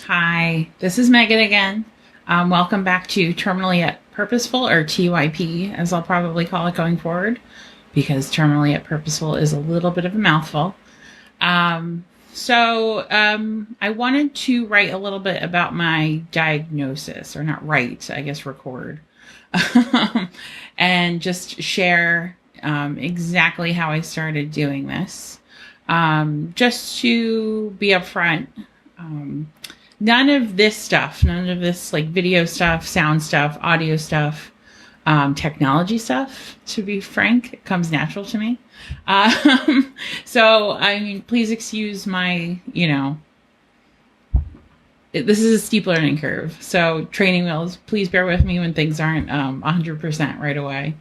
Hi, this is Megan again. Welcome back to Terminally Yet Purposeful, or TYP, as I'll probably call it going forward, because Terminally Yet Purposeful is a little bit of a mouthful. I wanted to write a little bit about my diagnosis, or not write, I guess record, and just share exactly how I started doing this. Just to be upfront, none of this like video stuff, sound stuff, audio stuff, technology stuff, to be frank, it comes natural to me. Please excuse my, this is a steep learning curve. So training wheels, please bear with me when things aren't 100% right away.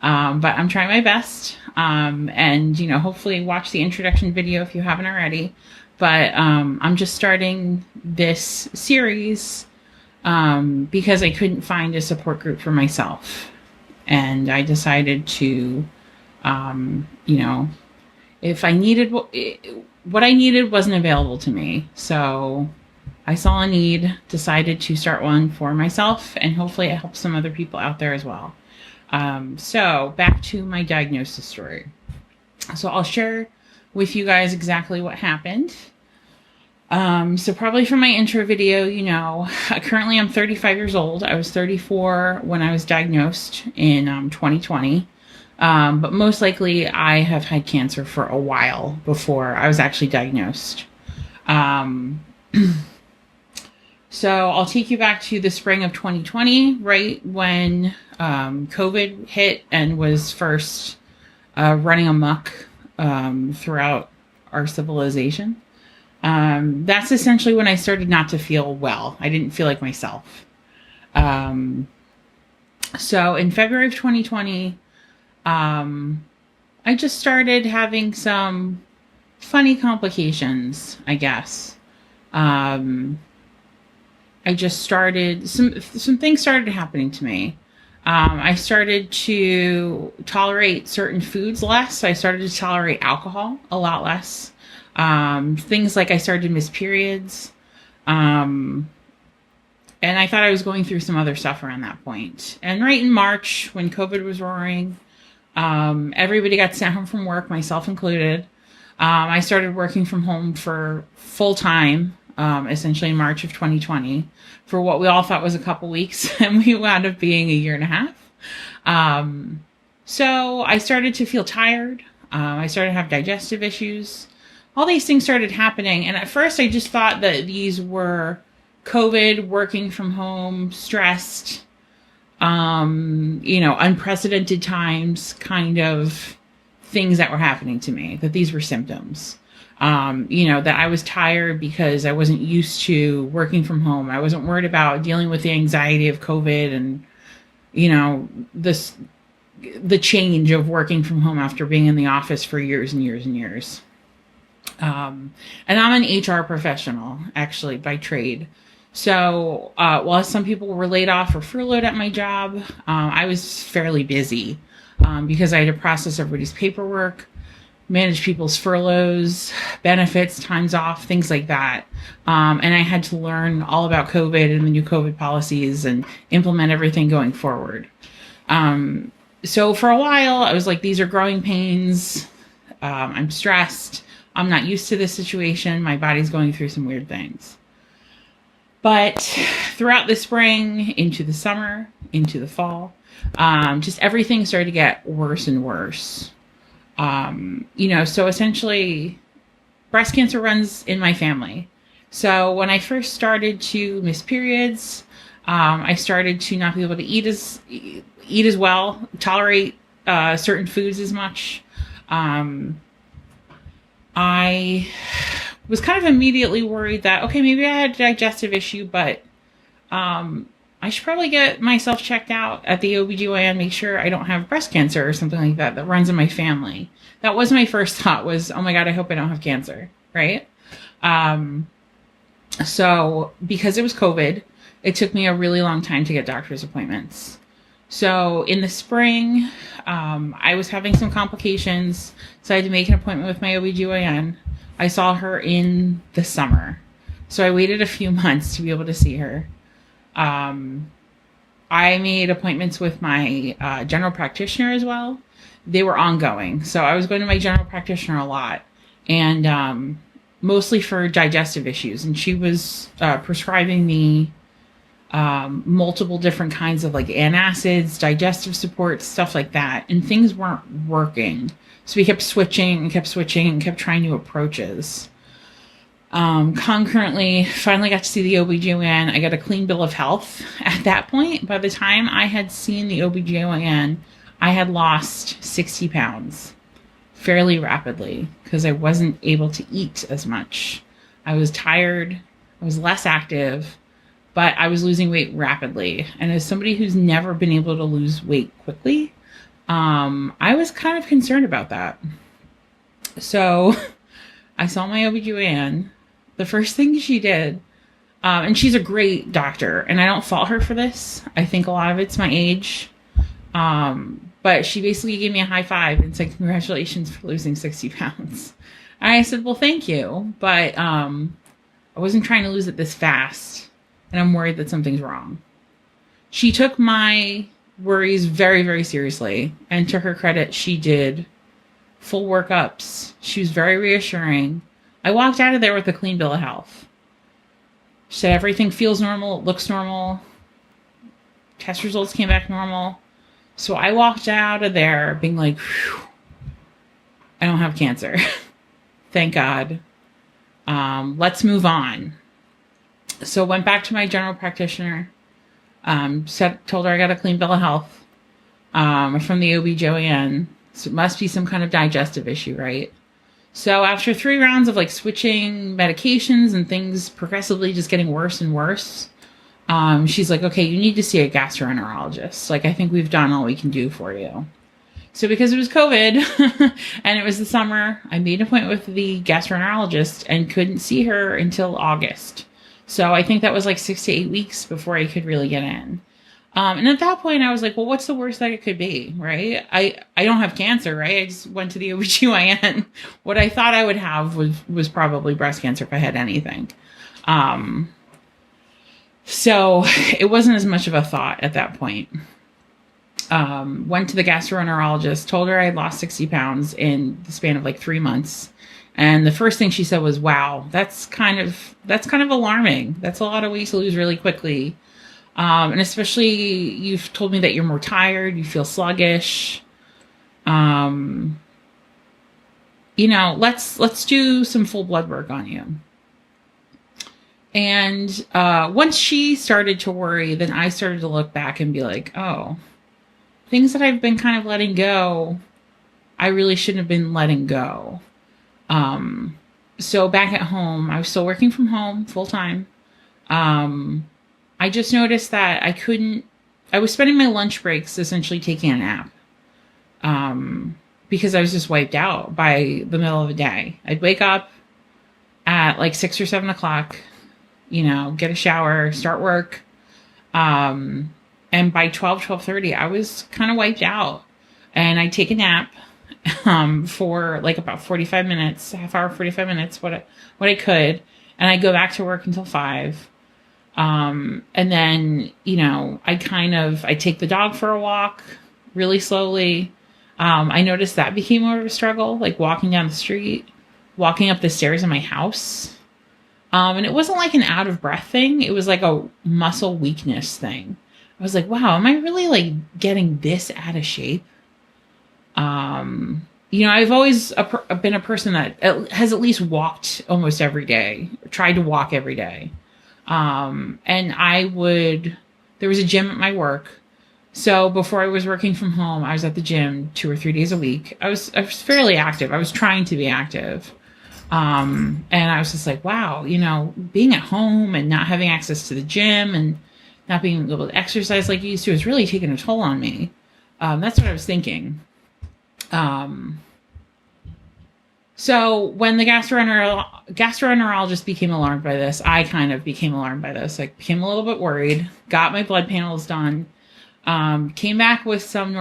But I'm trying my best. Hopefully watch the introduction video if you haven't already. But I'm just starting this series because I couldn't find a support group for myself. And I decided to, if I needed what I needed wasn't available to me. So I saw a need, decided to start one for myself, and hopefully it helps some other people out there as well. So back to my diagnosis story. So I'll share with you guys exactly what happened. So probably from my intro video, currently I'm 35 years old. I was 34 when I was diagnosed in 2020. But most likely I have had cancer for a while before I was actually diagnosed. So I'll take you back to the spring of 2020, right when COVID hit and was first running amok throughout our civilization. That's essentially when I started not to feel well. I didn't feel like myself. So in February of 2020, I just started having some funny complications, I guess. I just started, some things started happening to me. I started to tolerate certain foods less. I started to tolerate alcohol a lot less. Things like I started to miss periods. And I thought I was going through some other stuff around that point. And right in March, when COVID was roaring, everybody got sent home from work, myself included. I started working from home for full time, essentially in March of 2020, for what we all thought was a couple weeks, and we wound up being a year and a half. So I started to feel tired. I started to have digestive issues. All these things started happening. And at first I just thought that these were COVID, working from home, stressed, unprecedented times kind of things that were happening to me, that these were symptoms. That I was tired because I wasn't used to working from home. I wasn't worried about dealing with the anxiety of COVID and, the change of working from home after being in the office for years and years and years. And I'm an HR professional, actually, by trade. So while some people were laid off or furloughed at my job, I was fairly busy because I had to process everybody's paperwork, manage people's furloughs, benefits, times off, things like that. And I had to learn all about COVID and the new COVID policies and implement everything going forward. So for a while, I was like, these are growing pains. I'm stressed. I'm not used to this situation. My body's going through some weird things. But throughout the spring, into the summer, into the fall, just everything started to get worse and worse. So essentially, breast cancer runs in my family. So when I first started to miss periods, I started to not be able to eat as well, tolerate certain foods as much. I was kind of immediately worried that, okay, maybe I had a digestive issue, but I should probably get myself checked out at the OBGYN, make sure I don't have breast cancer or something like that runs in my family. That was my first thought was, oh my God, I hope I don't have cancer, right? So because it was COVID, it took me a really long time to get doctor's appointments. So in the spring, I was having some complications, so I had to make an appointment with my OBGYN. I saw her in the summer. So I waited a few months to be able to see her. I made appointments with my general practitioner as well. They were ongoing. So I was going to my general practitioner a lot, and mostly for digestive issues. And she was prescribing me multiple different kinds of like antacids, digestive support, stuff like that. And things weren't working. So we kept switching and kept switching and kept trying new approaches. Concurrently, finally got to see the OBGYN. I got a clean bill of health at that point. By the time I had seen the OBGYN, I had lost 60 pounds fairly rapidly because I wasn't able to eat as much. I was tired. I was less active, but I was losing weight rapidly. And as somebody who's never been able to lose weight quickly, I was kind of concerned about that. So I saw my OBGYN. The first thing she did, and she's a great doctor, and I don't fault her for this. I think a lot of it's my age. But she basically gave me a high five and said, congratulations for losing 60 pounds. And I said, well, thank you. But I wasn't trying to lose it this fast, and I'm worried that something's wrong. She took my worries very, very seriously. And to her credit, she did full workups. She was very reassuring. I walked out of there with a clean bill of health. She said everything feels normal, looks normal. Test results came back normal. So I walked out of there being like, whew, I don't have cancer. Thank God. Let's move on. So went back to my general practitioner. Told her I got a clean bill of health from the OBGYN. So it must be some kind of digestive issue, right? So after 3 rounds of like switching medications and things progressively just getting worse and worse, she's like, okay, you need to see a gastroenterologist. Like, I think we've done all we can do for you. So because it was COVID and it was the summer, I made an appointment with the gastroenterologist and couldn't see her until August. So I think that was like 6 to 8 weeks before I could really get in. And at that point I was like, well, what's the worst that it could be, right? I don't have cancer, right? I just went to the OBGYN. What I thought I would have was probably breast cancer if I had anything. So it wasn't as much of a thought at that point. Went to the gastroenterologist, told her I had lost 60 pounds in the span of like 3 months. And the first thing she said was, wow, that's kind of alarming. That's a lot of weight to lose really quickly. And especially you've told me that you're more tired, you feel sluggish. Let's do some full blood work on you. And once she started to worry, then I started to look back and be like, oh, things that I've been kind of letting go, I really shouldn't have been letting go. So back at home, I was still working from home full time. I just noticed that I was spending my lunch breaks essentially taking a nap. Because I was just wiped out by the middle of the day. I'd wake up at like 6 or 7 o'clock, get a shower, start work. And by 12:30, I was kind of wiped out. And I'd take a nap for like about 45 minutes, half hour, 45 minutes, what I could. And I'd go back to work until 5. And then, I take the dog for a walk really slowly. I noticed that became more of a struggle, like walking down the street, walking up the stairs in my house. And it wasn't like an out of breath thing. It was like a muscle weakness thing. I was like, wow, am I really like getting this out of shape? I've always been a person that has at least walked almost every day, tried to walk every day. And there was a gym at my work. So before I was working from home, I was at the gym 2 or 3 days a week. I was fairly active. I was trying to be active. And I was just like, wow, being at home and not having access to the gym and not being able to exercise like you used to is really taking a toll on me. That's what I was thinking. So when the gastroenterologist became alarmed by this, I kind of became alarmed by this. I became a little bit worried, got my blood panels done, came back with some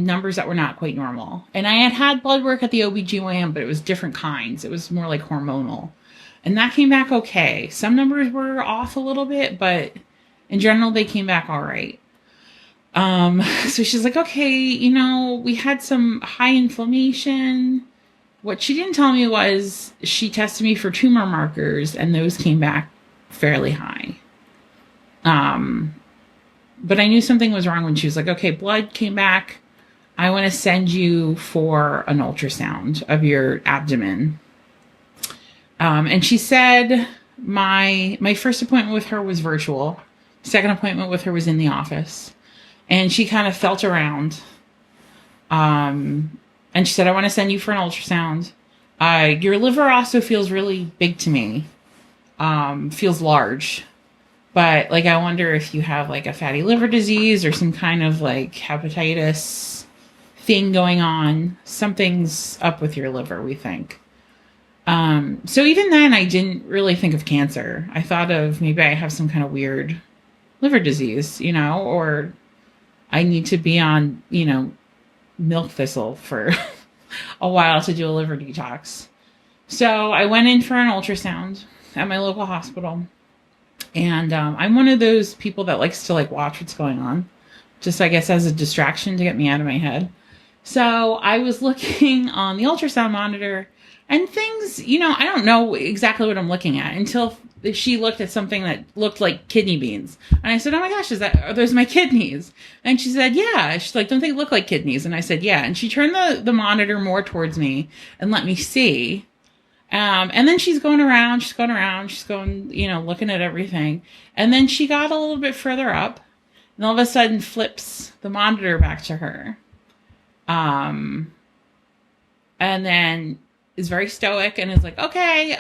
numbers that were not quite normal. And I had blood work at the OBGYN, but it was different kinds. It was more like hormonal. And that came back okay. Some numbers were off a little bit, but in general, they came back all right. So she's like, okay, we had some high inflammation. What she didn't tell me was she tested me for tumor markers, and those came back fairly high. But I knew something was wrong when she was like, okay, blood came back. I want to send you for an ultrasound of your abdomen. And she said my first appointment with her was virtual. Second appointment with her was in the office. And she kind of felt around. And she said, I want to send you for an ultrasound. Your liver also feels really big to me. Feels large. But, I wonder if you have, a fatty liver disease or some kind of, hepatitis thing going on. Something's up with your liver, we think. So even then, I didn't really think of cancer. I thought of maybe I have some kind of weird liver disease, or I need to be on, milk thistle for a while to do a liver detox. So I went in for an ultrasound at my local hospital. And I'm one of those people that likes to watch what's going on, just I guess as a distraction to get me out of my head. So I was looking on the ultrasound monitor and things, I don't know exactly what I'm looking at until she looked at something that looked like kidney beans. And I said, oh my gosh, are those my kidneys? And she said, yeah. She's like, don't they look like kidneys? And I said, yeah. And she turned the monitor more towards me and let me see. And then she's going, looking at everything. And then she got a little bit further up and all of a sudden flips the monitor back to her. And then is very stoic and is like, okay,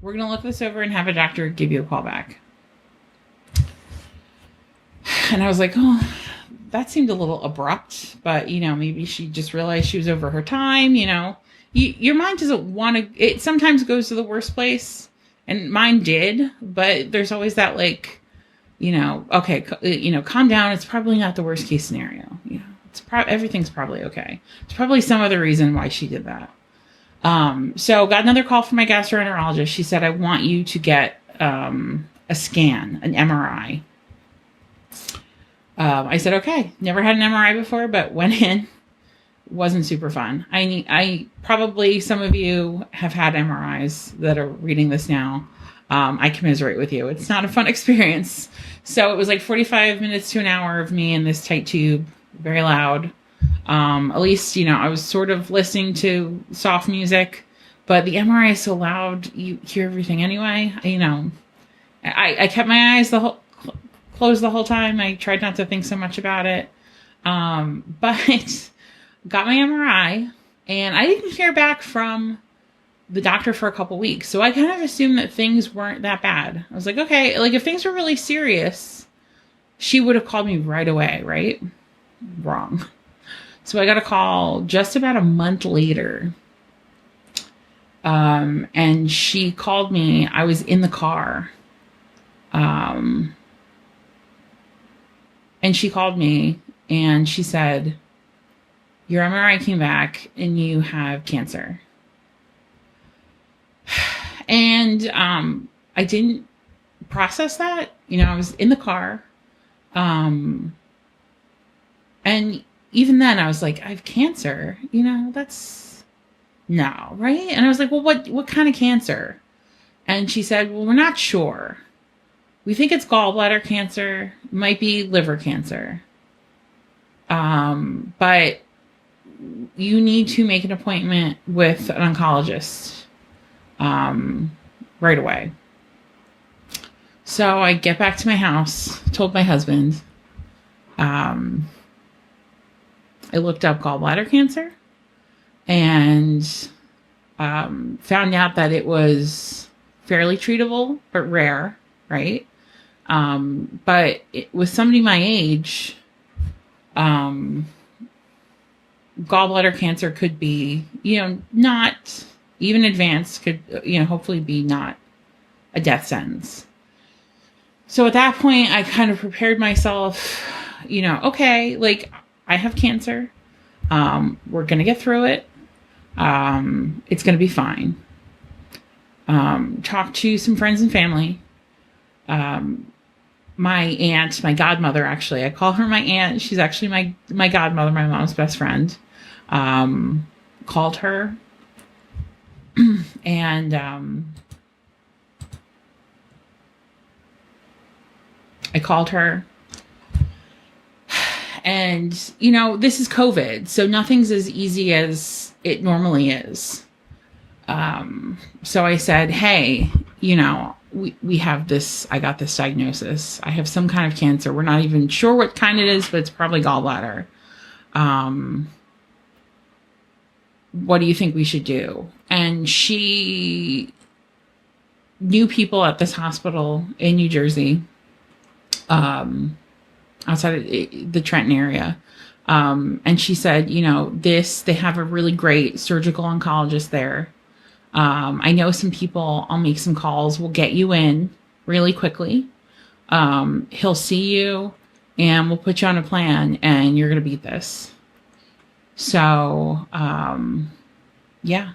we're going to look this over and have a doctor give you a call back. And I was like, oh, that seemed a little abrupt, but maybe she just realized she was over her time, Your mind doesn't want to, it sometimes goes to the worst place, and mine did, but there's always that okay, calm down. It's probably not the worst case scenario. Everything's probably okay. It's probably some other reason why she did that. So got another call from my gastroenterologist. She said, I want you to get, a scan, an MRI. I said, okay, never had an MRI before, but went in. Wasn't super fun. I probably some of you have had MRIs that are reading this now. I commiserate with you. It's not a fun experience. So it was 45 minutes to an hour of me in this tight tube, very loud. At least, I was sort of listening to soft music, but the MRI is so loud, you hear everything anyway. I kept my eyes closed the whole time. I tried not to think so much about it. But got my MRI, and I didn't hear back from the doctor for a couple weeks. So I kind of assumed that things weren't that bad. I was like, okay, if things were really serious, she would have called me right away, right? Wrong. So I got a call just about a month later. And she called me. I was in the car. And she called me and she said, your MRI came back and you have cancer. And I didn't process that. I was in the car. And even then I was like, I have cancer. That's no, right? And I was like, well, what kind of cancer? And she said, well, we're not sure. We think it's gallbladder cancer, might be liver cancer. But you need to make an appointment with an oncologist right away. So I get back to my house, told my husband. I looked up gallbladder cancer and found out that it was fairly treatable, but rare, right? But with somebody my age, gallbladder cancer could be, not even advanced, could, hopefully be not a death sentence. So at that point, I kind of prepared myself, okay, I have cancer. We're going to get through it. It's going to be fine. talked to some friends and family. My aunt, my godmother, actually, I call her my aunt. She's actually my godmother, my mom's best friend. Called her and I called her. And, this is COVID, so nothing's as easy as it normally is. So I said, hey, we have this, I got this diagnosis. I have some kind of cancer. We're not even sure what kind it is, but it's probably gallbladder. What do you think we should do? And she knew people at this hospital in New Jersey, outside of the Trenton area. And she said, they have a really great surgical oncologist there. I know some people, I'll make some calls. We'll get you in really quickly. He'll see you and we'll put you on a plan and you're going to beat this. So, yeah.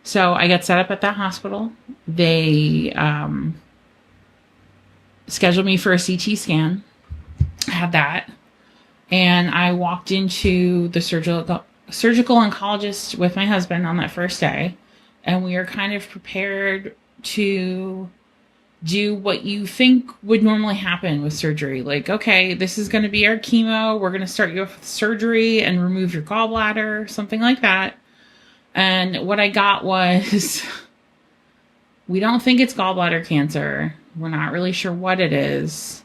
So I got set up at that hospital. They, scheduled me for a CT scan. I had that. And I walked into the surgical oncologist with my husband on that first day. And we are kind of prepared to do what you think would normally happen with surgery. Like, okay, this is going to be our chemo. We're going to start you off with surgery and remove your gallbladder, something like that. And what I got was, we don't think it's gallbladder cancer. We're not really sure what it is.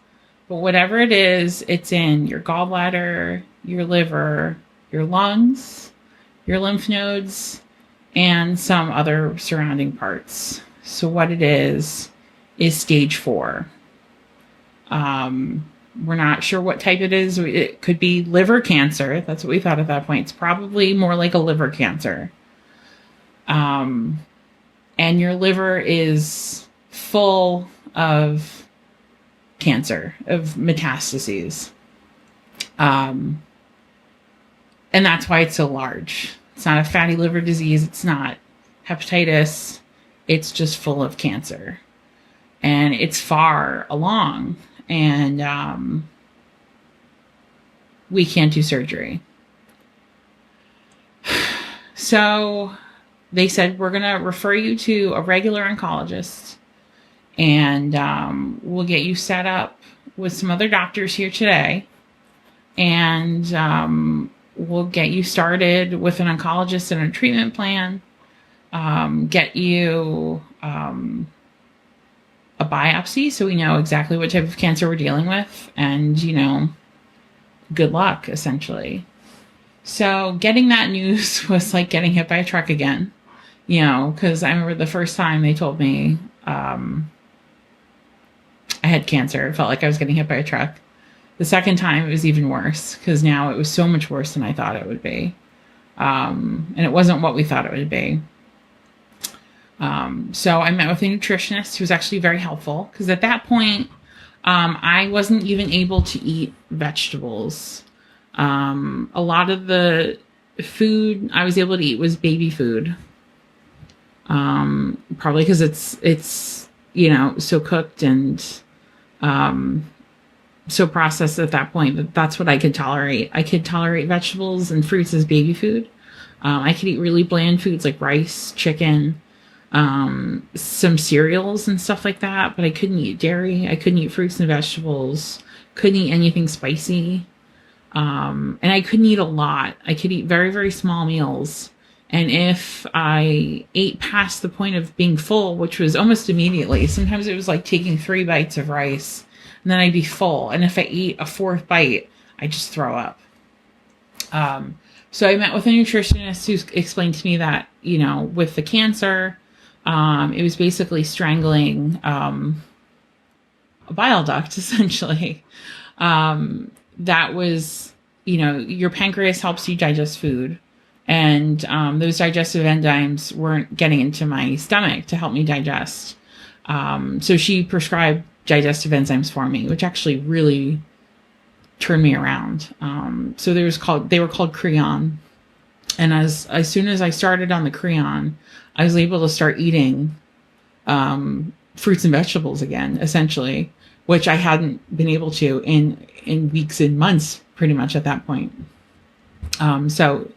But whatever it is, it's in your gallbladder, your liver, your lungs, your lymph nodes, and some other surrounding parts. So what it is stage 4. We're not sure what type it is. It could be liver cancer. That's what we thought at that point. It's probably more like a liver cancer. And your liver is full of cancer, of metastases. And that's why it's so large. It's not a fatty liver disease. It's not hepatitis. It's just full of cancer. And it's far along. And we can't do surgery. So they said, we're going to refer you to a regular oncologist. And we'll get you set up with some other doctors here today. And we'll get you started with an oncologist and a treatment plan. Get you a biopsy so we know exactly what type of cancer we're dealing with. And, good luck, essentially. So getting that news was like getting hit by a truck again. Because I remember the first time they told me I had cancer. It felt like I was getting hit by a truck. The second time, it was even worse because now it was so much worse than I thought it would be. And it wasn't what we thought it would be. So I met with a nutritionist who was actually very helpful because at that point, I wasn't even able to eat vegetables. A lot of the food I was able to eat was baby food. Probably because it's so cooked and so processed at that point, but that's what I could tolerate. I could tolerate vegetables and fruits as baby food. I could eat really bland foods like rice, chicken, some cereals and stuff like that, but I couldn't eat dairy. I couldn't eat fruits and vegetables. Couldn't eat anything spicy. And I couldn't eat a lot. I could eat very, very small meals. And if I ate past the point of being full, which was almost immediately, sometimes it was like taking 3 bites of rice and then I'd be full. And if I eat a 4th bite, I just throw up. So I met with a nutritionist who explained to me that, with the cancer, it was basically strangling a bile duct, essentially. That was, your pancreas helps you digest food. And those digestive enzymes weren't getting into my stomach to help me digest. So she prescribed digestive enzymes for me, which actually really turned me around. So they were called Creon. And as soon as I started on the Creon, I was able to start eating fruits and vegetables again, essentially, which I hadn't been able to in weeks and months, pretty much at that point. So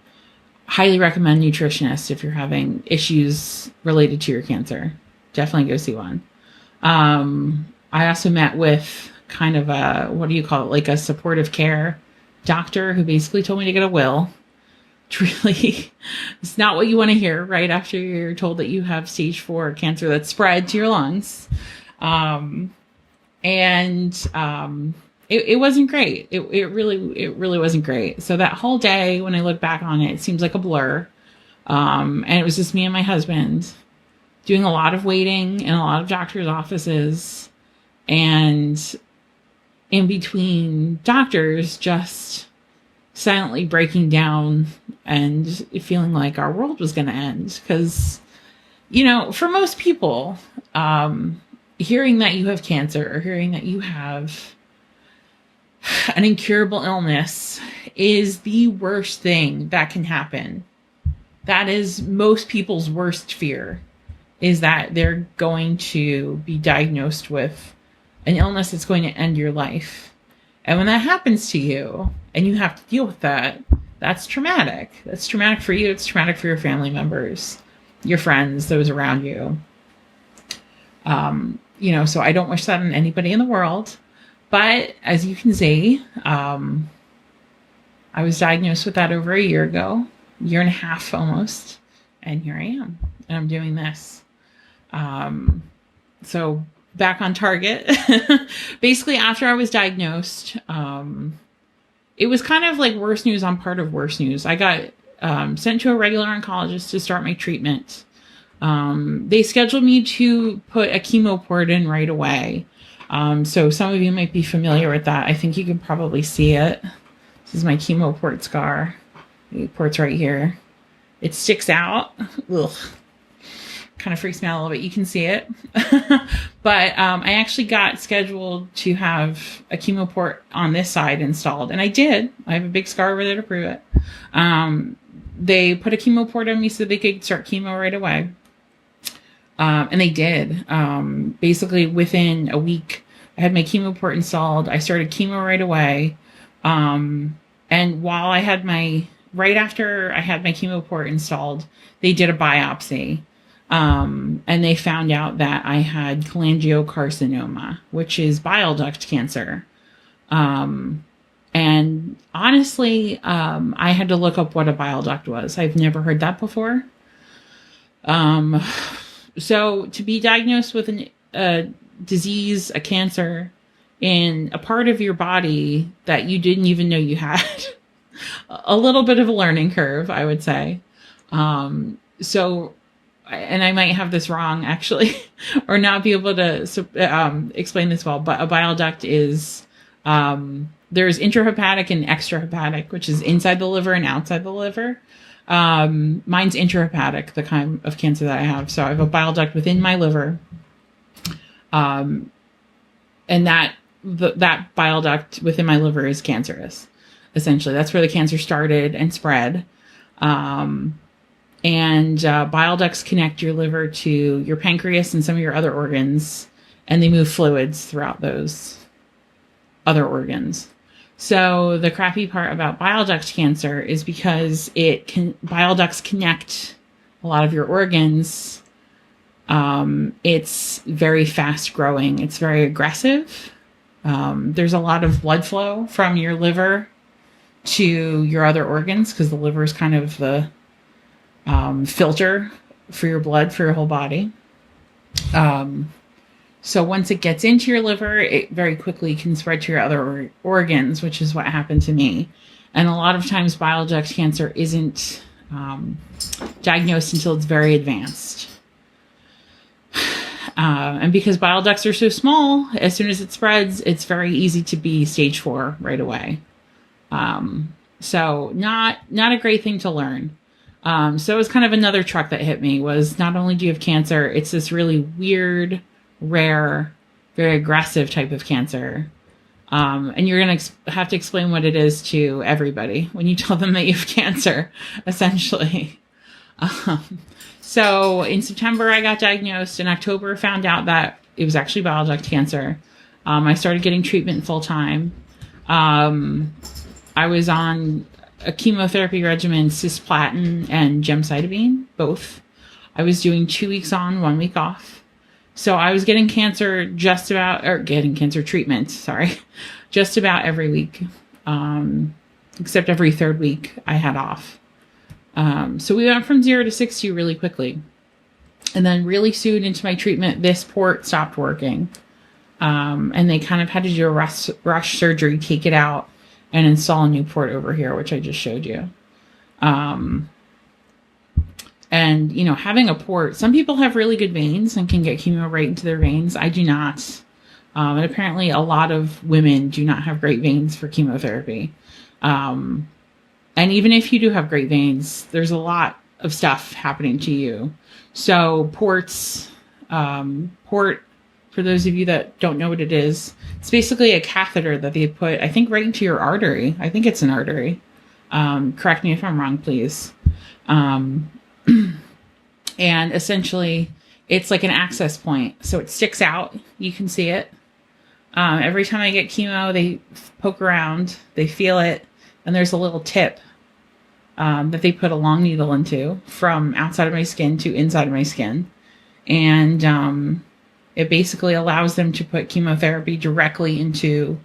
highly recommend nutritionists if you're having issues related to your cancer. Definitely go see one. I also met with kind of a, what do you call it? Like a supportive care doctor who basically told me to get a will. Really, it's not what you want to hear right after you're told that you have stage 4 cancer that's spread to your lungs. It wasn't great. It really wasn't great. So that whole day, when I look back on it, it seems like a blur. And it was just me and my husband doing a lot of waiting in a lot of doctors' offices, and in between doctors, just silently breaking down and feeling like our world was going to end. Because, for most people, hearing that you have cancer or hearing that you have an incurable illness is the worst thing that can happen. That is most people's worst fear, is that they're going to be diagnosed with an illness that's going to end your life. And when that happens to you and you have to deal with that, that's traumatic. That's traumatic for you. It's traumatic for your family members, your friends, those around you. So I don't wish that on anybody in the world. But as you can see, I was diagnosed with that over a year ago, year and a half almost. And here I am. And I'm doing this. So back on target. Basically, after I was diagnosed, it was kind of like worse news on part of worse news. I got sent to a regular oncologist to start my treatment. They scheduled me to put a chemo port in right away. So some of you might be familiar with that. I think you can probably see it. This is my chemo port scar. The port's right here. It sticks out. Ugh. Kind of freaks me out a little bit. You can see it. But I actually got scheduled to have a chemo port on this side installed. And I did. I have a big scar over there to prove it. They put a chemo port on me so they could start chemo right away. And they did. Basically, within a week, I had my chemo port installed. I started chemo right away. And while right after I had my chemo port installed, they did a biopsy. And they found out that I had cholangiocarcinoma, which is bile duct cancer. And honestly, I had to look up what a bile duct was. I've never heard that before. So to be diagnosed with a disease, a cancer in a part of your body that you didn't even know you had, a little bit of a learning curve, I would say. And I might have this wrong actually, or not be able to explain this well, but a bile duct is, there's intrahepatic and extrahepatic, which is inside the liver and outside the liver. Mine's intrahepatic, the kind of cancer that I have. So I have a bile duct within my liver. And that bile duct within my liver is cancerous. Essentially, that's where the cancer started and spread. And bile ducts connect your liver to your pancreas and some of your other organs, and they move fluids throughout those other organs. So the crappy part about bile duct cancer is because bile ducts connect a lot of your organs. It's very fast growing. It's very aggressive. There's a lot of blood flow from your liver to your other organs, because the liver is kind of the filter for your blood for your whole body. So once it gets into your liver, it very quickly can spread to your other organs, which is what happened to me. And a lot of times bile duct cancer isn't diagnosed until it's very advanced. And because bile ducts are so small, as soon as it spreads, it's very easy to be stage 4 right away. So not a great thing to learn. So it was kind of another truck that hit me, was not only do you have cancer, it's this really weird, rare, very aggressive type of cancer. And you're going to have to explain what it is to everybody when you tell them that you have cancer, essentially. So in September, I got diagnosed. In October, found out that it was actually bile duct cancer. I started getting treatment full time. I was on a chemotherapy regimen, cisplatin and gemcitabine, both. I was doing 2 weeks on, 1 week off. So I was getting cancer getting cancer treatment, just about every week. Except every third week I had off. So we went from 0 to 60 really quickly. And then really soon into my treatment, this port stopped working. And they kind of had to do a rush surgery, take it out, and install a new port over here, which I just showed you. And, having a port, some people have really good veins and can get chemo right into their veins. I do not. And apparently a lot of women do not have great veins for chemotherapy. And even if you do have great veins, there's a lot of stuff happening to you. So port, for those of you that don't know what it is, it's basically a catheter that they put, I think, right into your artery. I think it's an artery. Correct me if I'm wrong, please. And essentially it's like an access point. So it sticks out. You can see it. Every time I get chemo, they poke around, they feel it, and there's a little tip that they put a long needle into from outside of my skin to inside of my skin. And it basically allows them to put chemotherapy directly into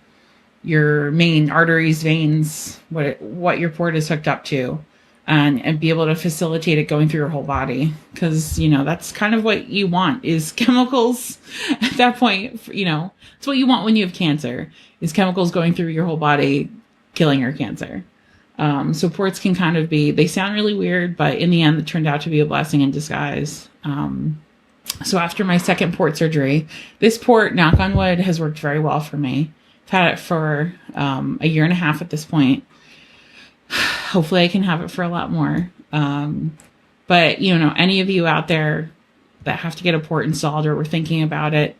your main arteries, veins, what your port is hooked up to, and be able to facilitate it going through your whole body. Because, that's kind of what you want is chemicals at that point. It's what you want when you have cancer is chemicals going through your whole body, killing your cancer. So ports can kind of they sound really weird, but in the end, it turned out to be a blessing in disguise. So after my second port surgery, this port, knock on wood, has worked very well for me. I've had it for a year and a half at this point. Hopefully I can have it for a lot more. But, any of you out there that have to get a port installed or were thinking about it,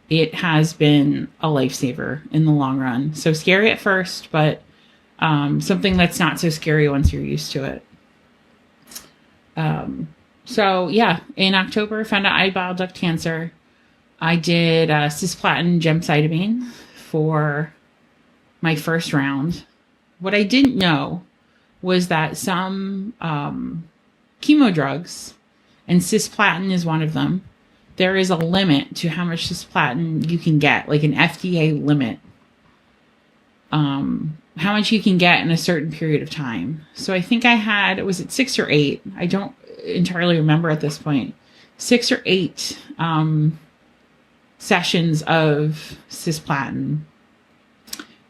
it has been a lifesaver in the long run. So scary at first, but something that's not so scary once you're used to it. So yeah, in October, I found out I had bile duct cancer. I did cisplatin gemcitabine for my first round. What I didn't know was that some chemo drugs, and cisplatin is one of them, there is a limit to how much cisplatin you can get, like an FDA limit. How much you can get in a certain period of time. So I think I had, was it 6 or 8? I don't entirely remember at this point. 6 or 8 sessions of cisplatin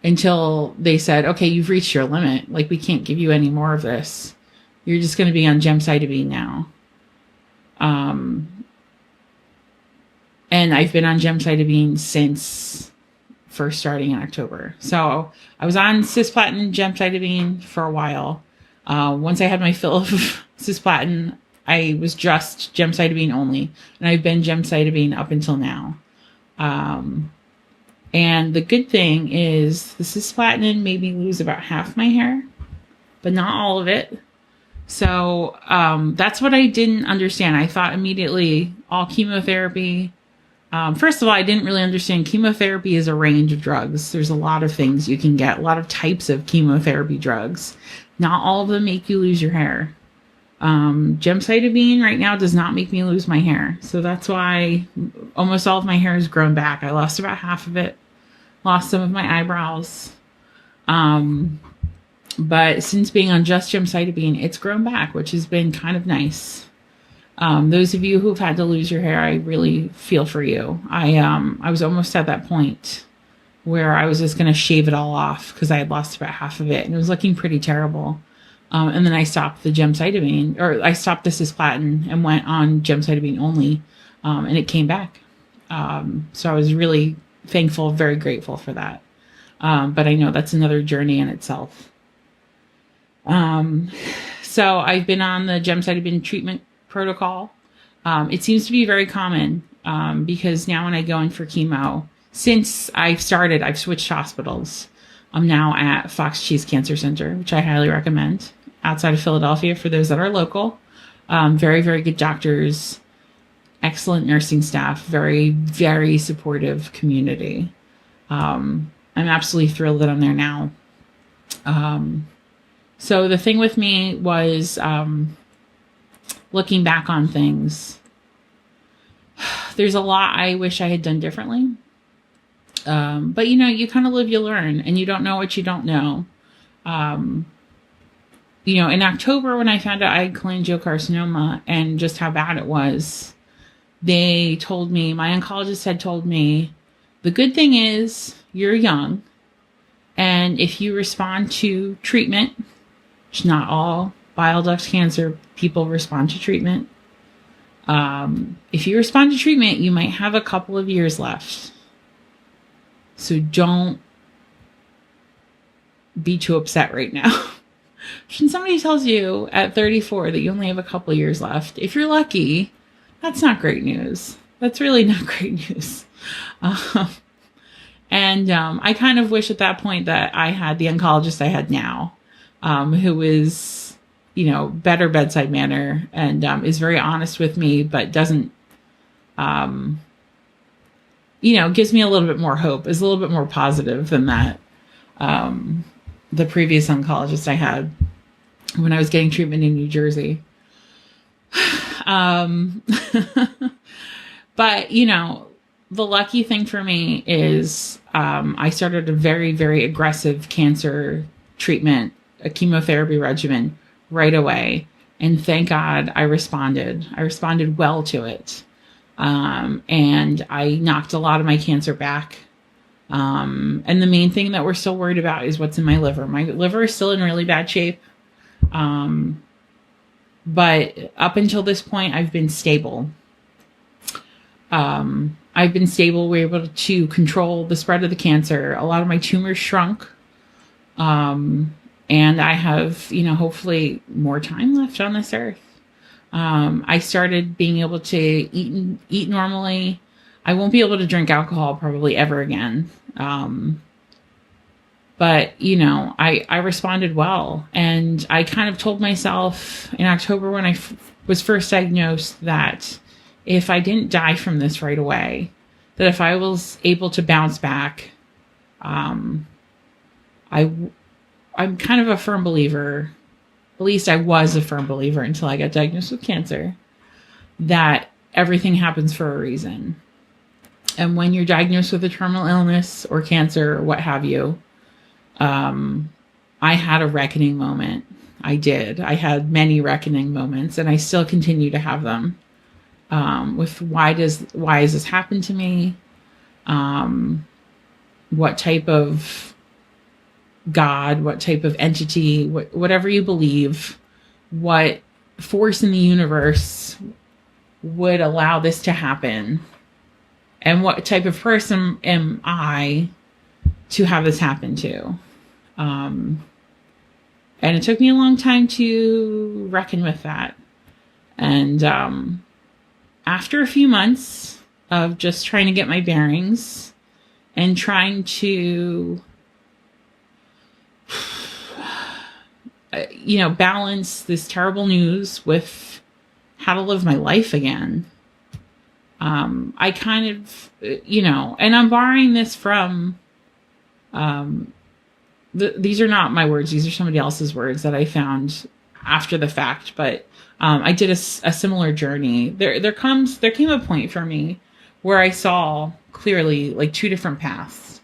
until they said, okay, you've reached your limit. Like, we can't give you any more of this. You're just going to be on gemcitabine now. And I've been on gemcitabine since first starting in October. So I was on cisplatin and gemcitabine for a while. Once I had my fill of cisplatin, I was just gemcitabine only, and I've been gemcitabine up until now. And the good thing is the cisplatin made me lose about half my hair, but not all of it. So that's what I didn't understand. I thought immediately all chemotherapy. First of all, I didn't really understand chemotherapy is a range of drugs. There's a lot of things you can get, a lot of types of chemotherapy drugs. Not all of them make you lose your hair. Gemcitabine right now does not make me lose my hair. So that's why almost all of my hair has grown back. I lost about half of it, lost some of my eyebrows. But since being on just gemcitabine, it's grown back, which has been kind of nice. Those of you who've had to lose your hair, I really feel for you. I was almost at that point where I was just going to shave it all off because I had lost about half of it and it was looking pretty terrible. And then I stopped the gemcitabine, or I stopped the cisplatin and went on gemcitabine only, and it came back. So I was really thankful, very grateful for that. But I know that's another journey in itself. So I've been on the gemcitabine treatment protocol. It seems to be very common because now when I go in for chemo, since I've started, I've switched hospitals. I'm now at Fox Chase Cancer Center, which I highly recommend, outside of Philadelphia for those that are local. Very, very good doctors, excellent nursing staff, very, very supportive community. I'm absolutely thrilled that I'm there now. So the thing with me was, looking back on things, there's a lot I wish I had done differently. But you kind of live, you learn, and you don't know what you don't know. In October, when I found out I had cholangiocarcinoma and just how bad it was, they told me, my oncologist had told me, the good thing is you're young, and if you respond to treatment, which not all bile duct cancer people respond to treatment. If you respond to treatment, you might have a couple of years left. So don't be too upset right now. When somebody tells you at 34 that you only have a couple of years left, if you're lucky, that's not great news. That's really not great news. And I kind of wish at that point that I had the oncologist I had now, who is, better bedside manner and is very honest with me, but doesn't, gives me a little bit more hope, is a little bit more positive than that. The previous oncologist I had when I was getting treatment in New Jersey. But, the lucky thing for me is I started a very, very aggressive cancer treatment, a chemotherapy regimen right away. And thank God I responded. I responded well to it. And I knocked a lot of my cancer back. And the main thing that we're still worried about is what's in my liver. My liver is still in really bad shape. But up until this point, I've been stable. We're able to control the spread of the cancer. A lot of my tumors shrunk. And I have, hopefully more time left on this earth. I started being able to eat normally. I won't be able to drink alcohol probably ever again. But, I responded well. And I kind of told myself in October when I was first diagnosed that if I didn't die from this right away, that if I was able to bounce back, I'm kind of a firm believer, at least I was a firm believer until I got diagnosed with cancer, that everything happens for a reason. And when you're diagnosed with a terminal illness or cancer or what have you, I had a reckoning moment. I did. I had many reckoning moments, and I still continue to have them. With why is this happen to me? What type of God, what type of entity, whatever you believe, what force in the universe would allow this to happen, and what type of person am I to have this happen to? And it took me a long time to reckon with that. And after a few months of just trying to get my bearings and trying to balance this terrible news with how to live my life again. I kind of, and I'm borrowing this from, these are not my words. These are somebody else's words that I found after the fact, but, I did a similar journey. There came a point for me where I saw clearly like two different paths.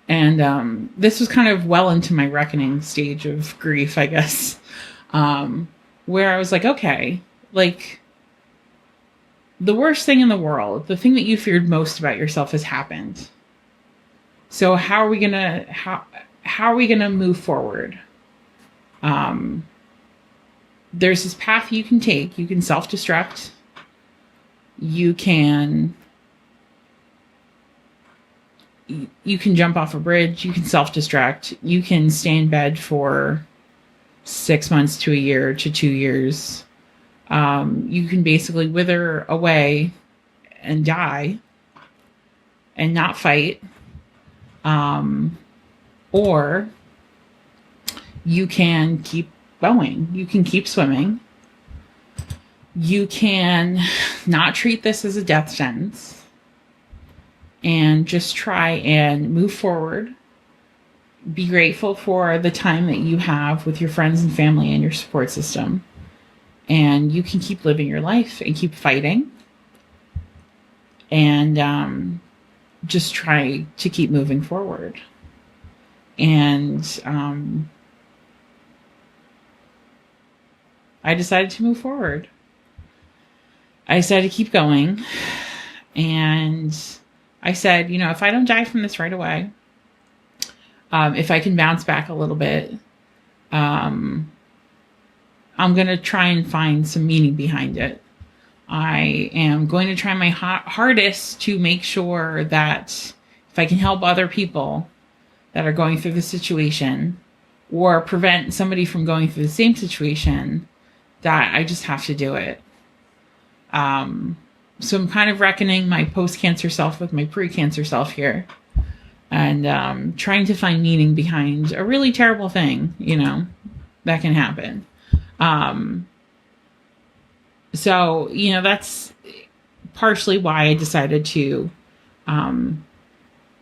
And this was kind of well into my reckoning stage of grief, I guess, where I was like, okay, like the worst thing in the world, the thing that you feared most about yourself has happened. So how are we gonna move forward? There's this path you can take. You can self-destruct. You can jump off a bridge. You can self-destruct. You can stay in bed for 6 months to a year to 2 years. You can basically wither away and die and not fight. Or you can keep going. You can keep swimming. you can not treat this as a death sentence and just try and move forward. Be grateful for the time that you have with your friends and family and your support system. And you can keep living your life and keep fighting. And just try to keep moving forward. And I decided to move forward. I decided to keep going. And I said, if I don't die from this right away, if I can bounce back a little bit, I'm going to try and find some meaning behind it. I am going to try my hardest to make sure that if I can help other people that are going through the situation or prevent somebody from going through the same situation, that I just have to do it. So I'm kind of reckoning my post-cancer self with my pre-cancer self here. And trying to find meaning behind a really terrible thing, that can happen. So, that's partially why I decided to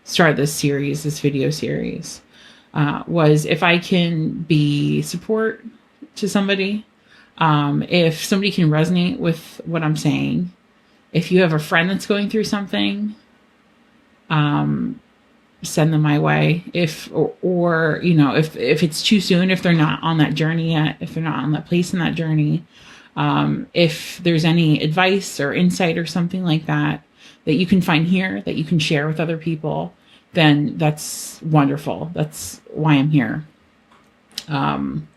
start this video series, was if I can be support to somebody, if somebody can resonate with what I'm saying, if you have a friend that's going through something, send them my way. If it's too soon, if they're not on that journey yet, if they're not on that place in that journey, if there's any advice or insight or something like that you can find here, that you can share with other people, then that's wonderful. That's why I'm here. And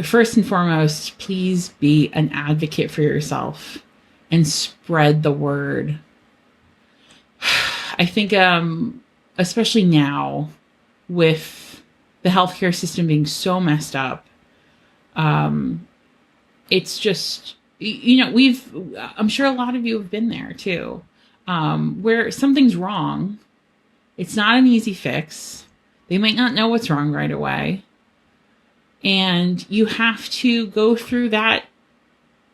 first and foremost, please be an advocate for yourself and spread the word. I think, especially now with the healthcare system being so messed up, it's just, I'm sure a lot of you have been there too, where something's wrong. It's not an easy fix. They might not know what's wrong right away. And you have to go through that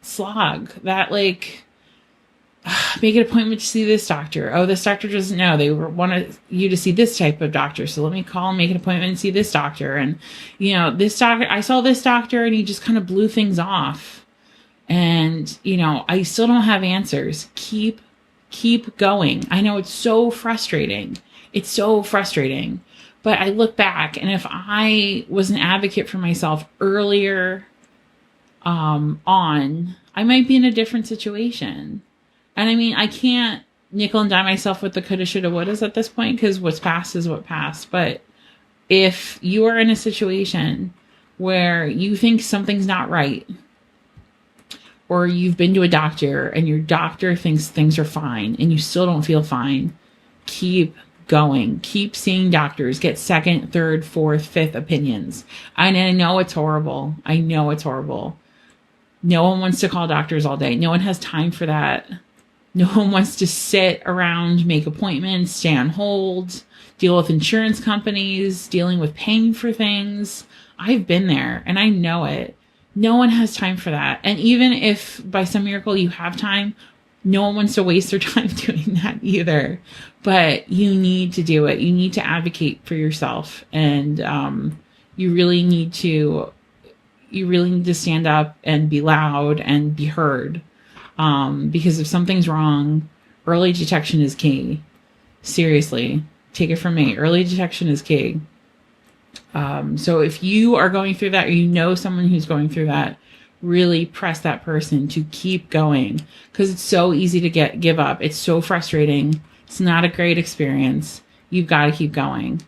slog, that make an appointment to see this doctor. Oh, this doctor doesn't know. They want you to see this type of doctor. So let me call and make an appointment and see this doctor. And, this doctor, I saw this doctor and he just kind of blew things off. And, I still don't have answers. Keep going. I know it's so frustrating. But I look back, and if I was an advocate for myself earlier on, I might be in a different situation. And I mean, I can't nickel and dime myself with the coulda, shoulda, wouldas at this point, because what's past is what passed. But if you are in a situation where you think something's not right, or you've been to a doctor and your doctor thinks things are fine and you still don't feel fine, keep going. Keep seeing doctors. Get second, third, fourth, fifth opinions. And I know it's horrible. No one wants to call doctors all day. No one has time for that. No one wants to sit around, make appointments, stay on hold, deal with insurance companies, dealing with paying for things. I've been there and I know it. No one has time for that. And even if by some miracle you have time, no one wants to waste their time doing that either. But you need to do it. You need to advocate for yourself. And you really need to stand up and be loud and be heard. Because if something's wrong, early detection is key. Seriously, take it from me. Early detection is key. So if you are going through that, or you know someone who's going through that, really press that person to keep going, because it's so easy to give up. It's so frustrating. It's not a great experience. You've got to keep going.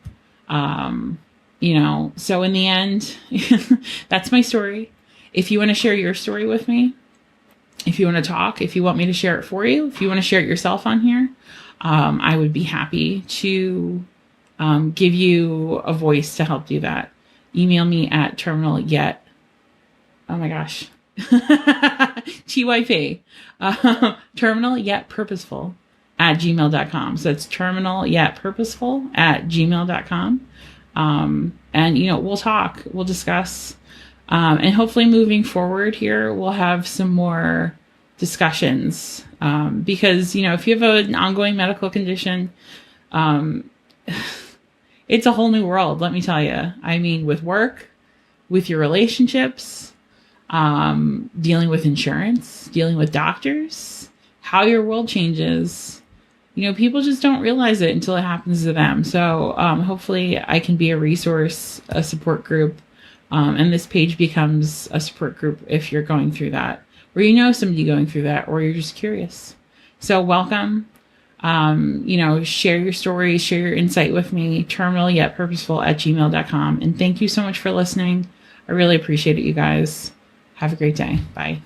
So in the end, that's my story. If you want to share your story with me, if you want to talk, if you want me to share it for you, if you want to share it yourself on here, I would be happy to give you a voice to help do that. Email me at terminalyet. Oh my gosh. TYP. terminalyetpurposeful@gmail.com. So it's terminalyetpurposeful@gmail.com. And we'll talk. We'll discuss. And hopefully moving forward here, we'll have some more discussions. Because, if you have an ongoing medical condition, it's a whole new world, let me tell you. I mean, with work, with your relationships, dealing with insurance, dealing with doctors, how your world changes. People just don't realize it until it happens to them. So hopefully I can be a resource, a support group. And this page becomes a support group if you're going through that, or somebody going through that, or you're just curious. So welcome. Share your story, share your insight with me, terminal-yet-purposeful@gmail.com. And thank you so much for listening. I really appreciate it, you guys. Have a great day. Bye.